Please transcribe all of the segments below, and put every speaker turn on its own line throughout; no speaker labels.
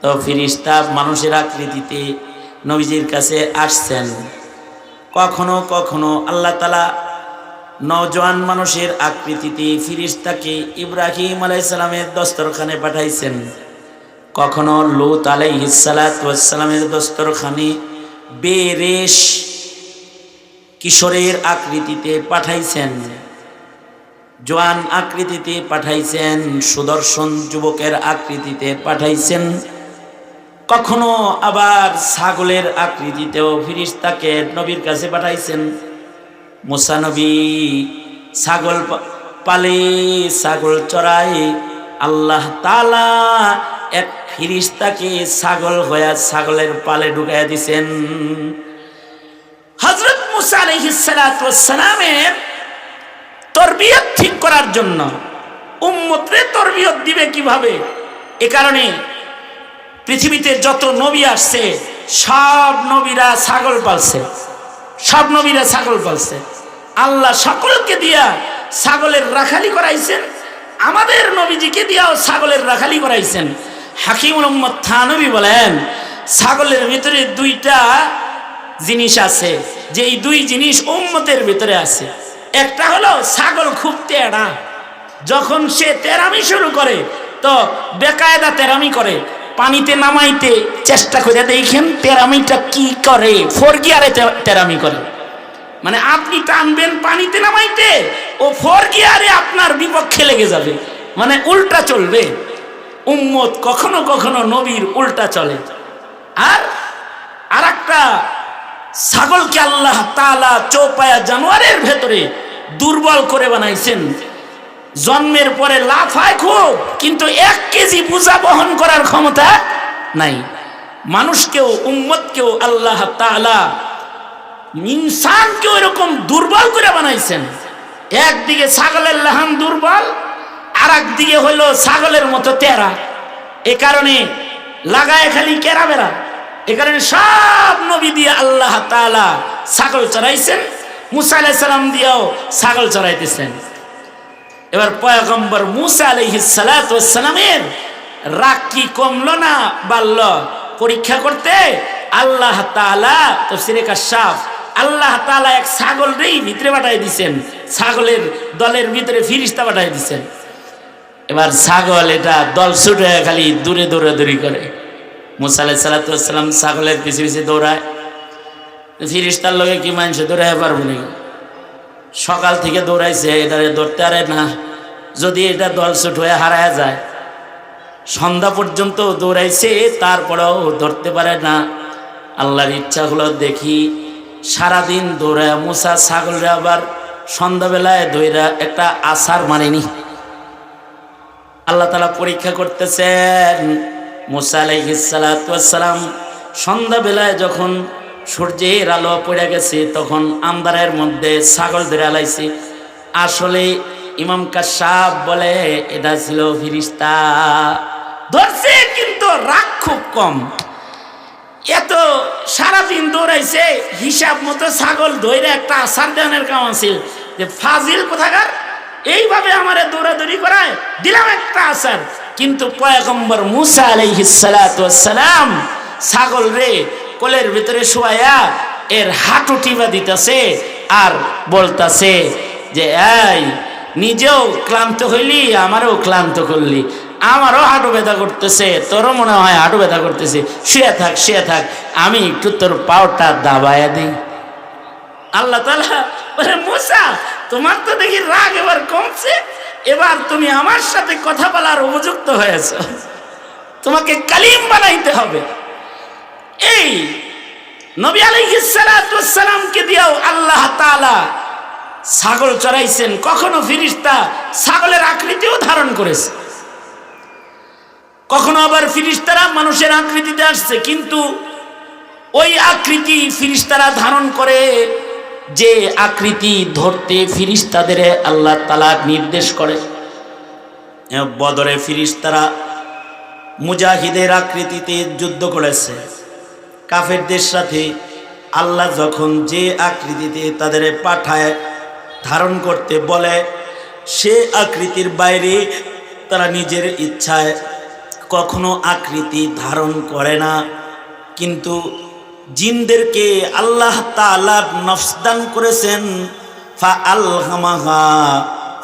তো ফিরিস্তা মানুষের আকৃতিতে নবীজির কাছে আসছেন। কখনো কখনো আল্লাহ তাআলা নওজোয়ান মানুষের আকৃতিতে ফিরিস্তাকে ইব্রাহিম আলাইহিস সালামের দস্তরখানে পাঠাইছেন। কখনো লূত আলাইহিস সালাতু ওয়াস সালামের দস্তরখানে বেরেশ কিশোরের আকৃতিতে পাঠাইছেন, জোয়ান আকৃতিতে পাঠাইছেন, সুদর্শন যুবকের আকৃতিতে পাঠাইছেন। কখনো আবার ছাগলের আকৃতিতেও ফিরিস্তাকে নবীর কাছে পাঠাইছেন। মুসা নবী ছাগল পালে, ছাগল চড়ায়। আল্লাহ তাআলা এক ফিরিস্তাকে ছাগল হয়ে ছাগলের পালে ঢুকাইয়া দিছেন। হযরত মুসা আলাইহিস সালাতু ওয়াস সালামের তরবিয়ত ঠিক করার জন্য উম্মতরে তরবিয়ত দিবে কিভাবে, এ কারণে পৃথিবীতে যত নবী আসছে সব নবীরা ছাগল পালছে, সব নবীরা ছাগল পালছে। আল্লাহ সকলকে দিয়া ছাগলের রাখালি করাইছেন, আমাদের নবীজিকে দিয়াও ছাগলের রাখালি করাইছেন। হাকিমুল উম্মত থানবী বলেন, ছাগলের ভিতরে দুইটা জিনিস আছে, যে এই দুই জিনিস উম্মতের ভিতরে আছে। একটা হলো ছাগল খুব তেড়া, যখন সে তেরামি শুরু করে তো বেকায়দা তেরামি করে। পানিতে নামাইতে চেষ্টা করে দেখেন তেরামিটা কি করে, ফোরগিয়ারে তেরামি করে। মানে আপনি টানবেন পানিতে নামাইতে, ও ফোরগিয়ারে আপনার বিপক্ষে লেগে যাবে, মানে উল্টা চলবে। উম্মত কখনো কখনো নবীর উল্টা চলে। আর একটা ছাগলকে আল্লাহ তাআলা চৌপায়া জানোয়ারের ভেতরে দুর্বল করে বানাইছেন। জন্মের পরে লাফায় খুব, কিন্তু 1 কেজি বোঝা বহন করার ক্ষমতা নাই। মানুষকেও উম্মতকেও আল্লাহ তাআলা ইনসানকেও এরকম দুর্বল করে বানাইছেন। একদিকে ছাগলের লাহান দুর্বল, আর একদিকে হলো ছাগলের মতো তেরা। এ কারণে লাগায় খালি কেরা বেড়া। এ কারণে সব নবী দিয়ে আল্লাহ তাআলা ছাগল চড়াইছেন, মুসা আলাইহিস সালাম দিয়েও ছাগল চড়াইতেছেন। এবার পয়গম্বর মুসা আলাইহিস সালাতু ওয়াস সালামের রাগ কি কমলো না বাড়লো পরীক্ষা করতে আল্লাহ তাআলা তাফসীরে কাশফ, আল্লাহ তাআলা এক ছাগলরেই ভিতরে পাঠাই দিয়েছেন, ছাগলের দলের ভিতরে ফিরিস্তা পাঠাই দিয়েছেন। এবার ছাগল এটা দল ছুটে খালি দূরে দৌড়াদৌড়ি করে। মুসা আলাইহিস সালাতু ওয়াস সালাম ছাগলের পিছে পিছে দৌড়ায়। ফিরিস্তার লগে কি মানুষ দৌড়াইতে পারবে না? সকাল থেকে দৌড়াইছে, এটা ধরতে পারে না। যদি এটা দল ছুট হয়ে হারায় যায়, সন্ধ্যা পর্যন্ত দৌড়াইছে, তারপরেও ধরতে পারে না। আল্লাহর ইচ্ছা হলো দেখি সারাদিন দৌড়ায় মুসা ছাগলরা আবার সন্ধ্যাবেলায় দৌড়া একটা আছাড় মারেনি। আল্লাহ তাআলা পরীক্ষা করতেছেন। মুসা আলাইহিস সালাতু ওয়াস সালাম সন্ধ্যাবেলায় যখন সূর্যের আলো পড়ে গেছে, তখন আন্ধারের মধ্যে ছাগল ধরে আলাইছে। আসলে ইমাম কাশফ বলে এটা ছিল ফিরিস্তা ধরছে, কিন্তু রাগ খুব কম। এত সারাদিন দৌড়াইছে, হিসাব মতো ছাগল ধরে একটা আছাড় দেওয়ার কাম আছে। যে ফাজিল কোথাকার, এইভাবে আমারে দৌড়াদৌড়ি করায়, দিলাম একটা আছাড়। কিন্তু পয়গম্বর মুসা আলাইহিস সালাতু ওয়াস সালাম ছাগল রে কোলের ভিতরে শোয়া এর হাঁটু টিপা দিতেছে আর বলতাছে যে এই নিজেও ক্লান্ত হইলি, আমারও ক্লান্ত করলি, আমারও হাঁটু ব্যথা করতেছে, তোরও মনে হয় হাঁটু ব্যথা করতেছে, শুয়ে থাক শুয়ে থাক, আমি একটু তোর পাওটা দাবায়া দিই। আল্লাহ তাআলা বলে, মুসা তোমার তো দেখি রাগ এবার কমছে, এবার তুমি আমার সাথে কথা বলার উপযুক্ত হয়েছ, তোমাকে কালিম বানাইতে হবে। এই নবী আলাইহিস সালাতু ওয়াস সালামকে দিয়েও আল্লাহ তাআলা ছাগল চড়াইছেন। কখনো ফিরিস্তা ছাগলের আকৃতিও ধারণ করেছে, কখনো আবার ফিরিস্তারা মানুষের আকৃতিতে আসছে, কিন্তু ওই আকৃতি ফিরিস্তারা ধারণ করে যে আকৃতি ধরতে ফিরিস্তাদের আল্লাহ তাআলা নির্দেশ করে। বদরে ফিরিস্তারা মুজাহিদের আকৃতিতে যুদ্ধ করেছে কাফেরদের সাথে। আল্লাহ যখন যে আকৃতিতে তাদের পাঠায় ধারণ করতে বলে, সে আকৃতির বাইরে তারা নিজের ইচ্ছায় কখনো আকৃতি ধারণ করে না, কিন্তু জিনদেরকে আল্লাহ তাআলা নফস দান করেছেন। ফাআলহামাহা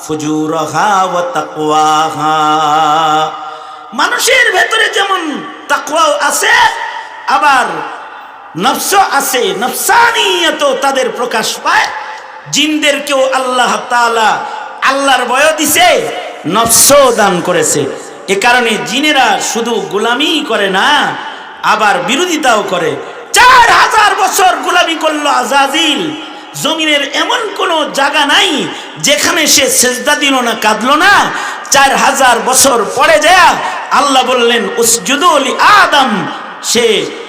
ফুজুরাহা ওয়া তাকওয়াহা। মানুষের ভেতরে যেমন তাকওয়া আছে, আবার নফস আছে, নফসানিয়ত তাদের প্রকাশ পায়। জিনদেরকেও আল্লাহ তাআলা আল্লাহর ভয় দিছে, নফস দান করেছে। এ কারণে জিনেরা শুধু গোলামি করে না, আবার বিরোধিতাও করে। 4000 বছর গোলামি করলো আজাজিল। জমিনের এমন কোনো জায়গা নাই যেখানে সে সেজদা দিল না, কাঁদলো না। 4000 বছর পরে যায় আল্লাহ বললেন উসজুদু লি আদম। সে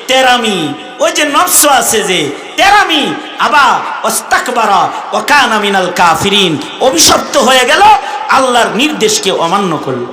তেরামি, ওই যে নফস আছে যে তেরামি, আবা ওয়াস্তাকবারা ওয়া কানা মিনাল কাফিরিন, অভিশপ্ত হয়ে গেল, আল্লাহর নির্দেশকে অমান্য করলো।